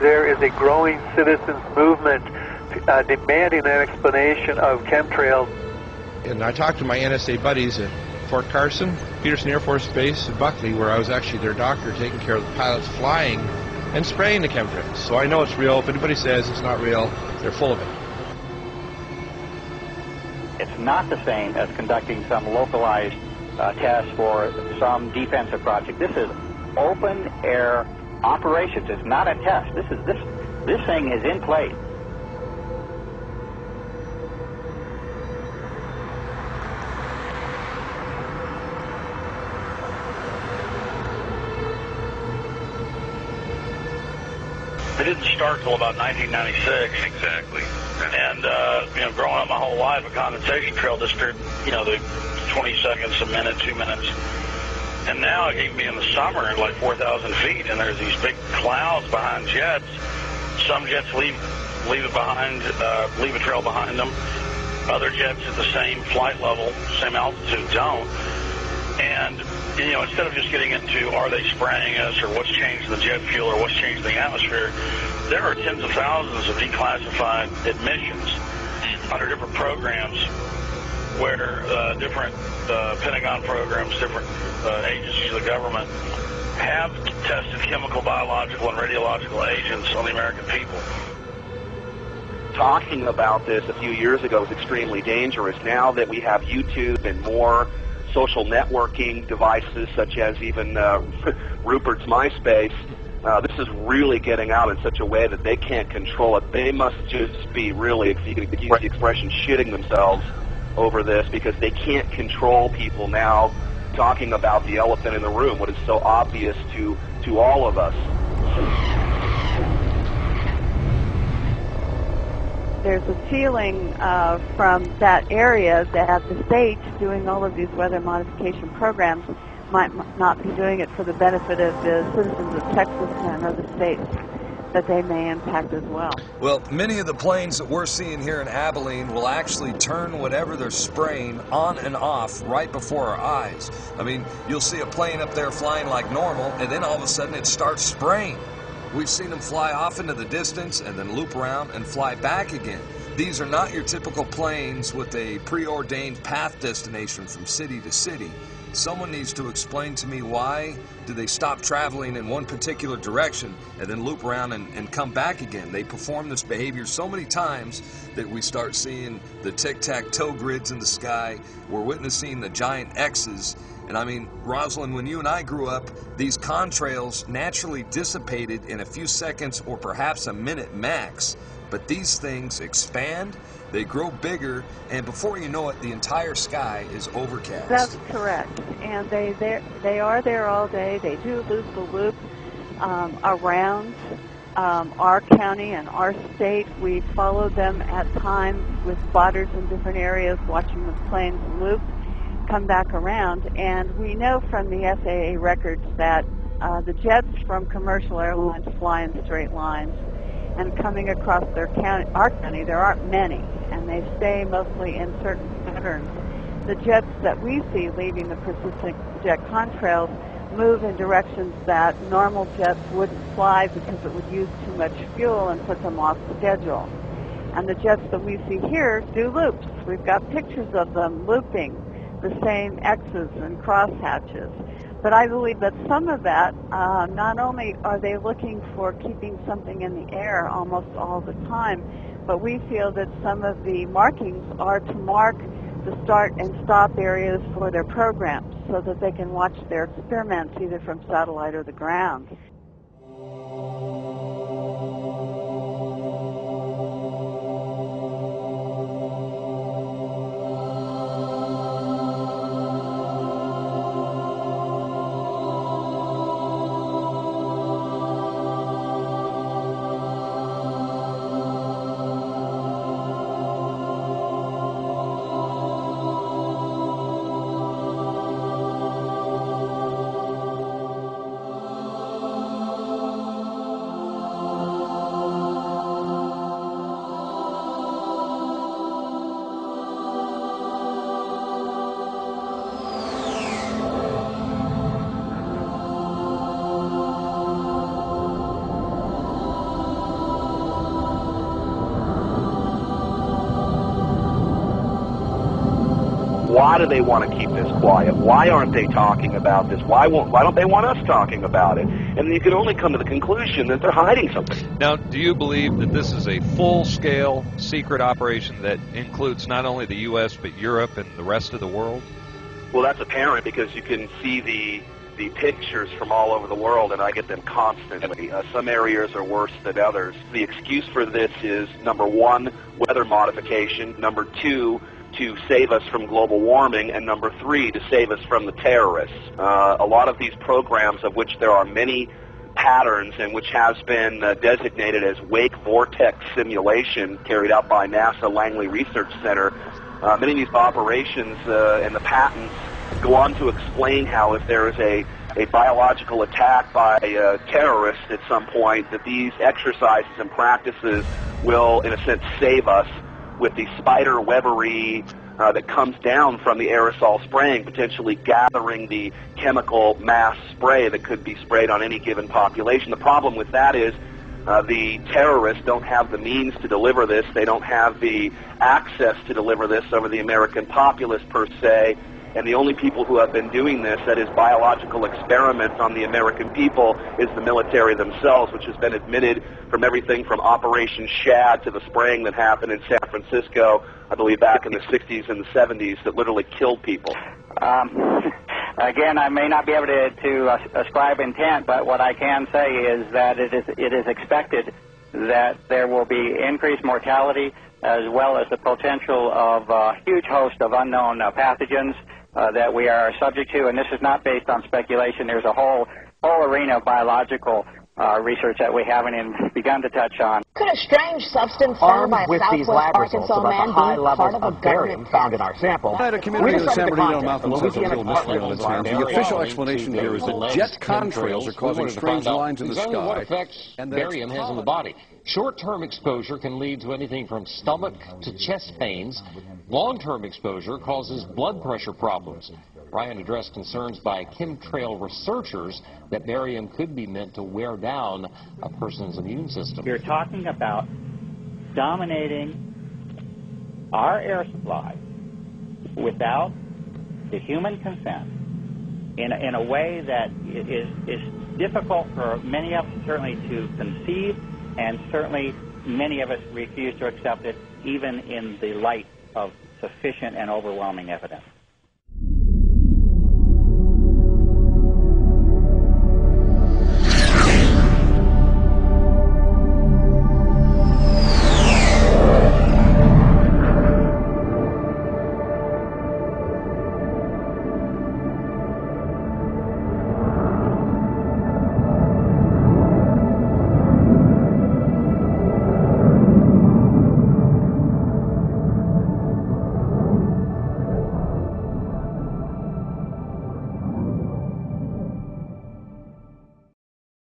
there is a growing citizens movement demanding an explanation of chemtrails. And I talked to my NSA buddies at Fort Carson, Peterson Air Force Base, and Buckley, where I was actually their doctor taking care of the pilots flying and spraying the chemtrails. So I know it's real. If anybody says it's not real, they're full of it. It's not the same as conducting some localized test for some defensive project. This is open air operations. It's not a test. This thing is in place. It didn't start till about 1996. Exactly. And, growing up my whole life, a condensation trail disappeared, the 20 seconds, a minute, 2 minutes. And now it can be in the summer at like 4,000 feet, and there's these big clouds behind jets. Some jets leave it behind, leave a trail behind them. Other jets at the same flight level, same altitude don't. And, instead of just getting into are they spraying us or what's changed in the jet fuel or what's changed in the atmosphere, there are tens of thousands of declassified admissions under different programs where different Pentagon programs, different agencies of the government have tested chemical, biological, and radiological agents on the American people. Talking about this a few years ago was extremely dangerous. Now that we have YouTube and more social networking devices, such as even Rupert's MySpace, this is really getting out in such a way that they can't control it. They must just be really, if you can use the expression, shitting themselves over this, because they can't control people now talking about the elephant in the room, what is so obvious to all of us. There's a feeling from that area that the states doing all of these weather modification programs might not be doing it for the benefit of the citizens of Texas and other states that they may impact as well. Well, many of the planes that we're seeing here in Abilene will actually turn whatever they're spraying on and off right before our eyes. I mean, you'll see a plane up there flying like normal, and then all of a sudden it starts spraying. We've seen them fly off into the distance and then loop around and fly back again. These are not your typical planes with a preordained path destination from city to city. Someone needs to explain to me why do they stop traveling in one particular direction and then loop around and come back again. They perform this behavior so many times that we start seeing the tic-tac-toe grids in the sky. We're witnessing the giant X's. And I mean, Rosalind, when you and I grew up, these contrails naturally dissipated in a few seconds or perhaps a minute max. But these things expand, they grow bigger, and before you know it, the entire sky is overcast. That's correct. And they are there all day. They do loop the loop around our county and our state. We follow them at times with spotters in different areas, watching the planes loop, come back around. And we know from the FAA records that the jets from commercial airlines fly in straight lines. And coming across our county, there aren't many, and they stay mostly in certain patterns. The jets that we see leaving the persistent jet contrails move in directions that normal jets wouldn't fly because it would use too much fuel and put them off schedule. And the jets that we see here do loops. We've got pictures of them looping the same X's and crosshatches. But I believe that some of that, not only are they looking for keeping something in the air almost all the time, but we feel that some of the markings are to mark the start and stop areas for their programs so that they can watch their experiments either from satellite or the ground. Why do they want to keep this quiet? Why aren't they talking about this? Why don't they want us talking about it? And you can only come to the conclusion that they're hiding something. Now, do you believe that this is a full-scale secret operation that includes not only the U.S. but Europe and the rest of the world? Well, that's apparent because you can see the pictures from all over the world, and I get them constantly. Some areas are worse than others. The excuse for this is, number one, weather modification, number two, to save us from global warming, and number three, to save us from the terrorists. A lot of these programs, of which there are many patterns and which has been designated as wake vortex simulation carried out by NASA Langley Research Center, many of these operations and the patents go on to explain how if there is a biological attack by terrorists at some point, that these exercises and practices will, in a sense, save us with the spider webbery that comes down from the aerosol spraying, potentially gathering the chemical mass spray that could be sprayed on any given population. The problem with that is the terrorists don't have the means to deliver this. They don't have the access to deliver this over the American populace per se. And the only people who have been doing this, that is biological experiments on the American people, is the military themselves, which has been admitted from everything from Operation Shad to the spraying that happened in San Francisco, I believe back in the 60s and the 70s, that literally killed people. Again, I may not be able to ascribe intent, but what I can say is that it is expected that there will be increased mortality as well as the potential of a huge host of unknown pathogens that we are subject to, and this is not based on speculation. There's a whole arena of biological research that we haven't even begun to touch on. Could a strange substance found by a Southwest Arkansas man be part of a government found in our sample? At a community in San Bernardino Mountains has a real mystery on its hands. The official explanation here is that jet contrails are causing strange lines in the sky. What effects barium has on the body. Short-term exposure can lead to anything from stomach to chest pains. Long-term exposure causes blood pressure problems. Ryan addressed concerns by chemtrail researchers that barium could be meant to wear down a person's immune system. You're talking about dominating our air supply without the human consent in a way that is difficult for many of us certainly to conceive, and certainly many of us refuse to accept it even in the light of sufficient and overwhelming evidence.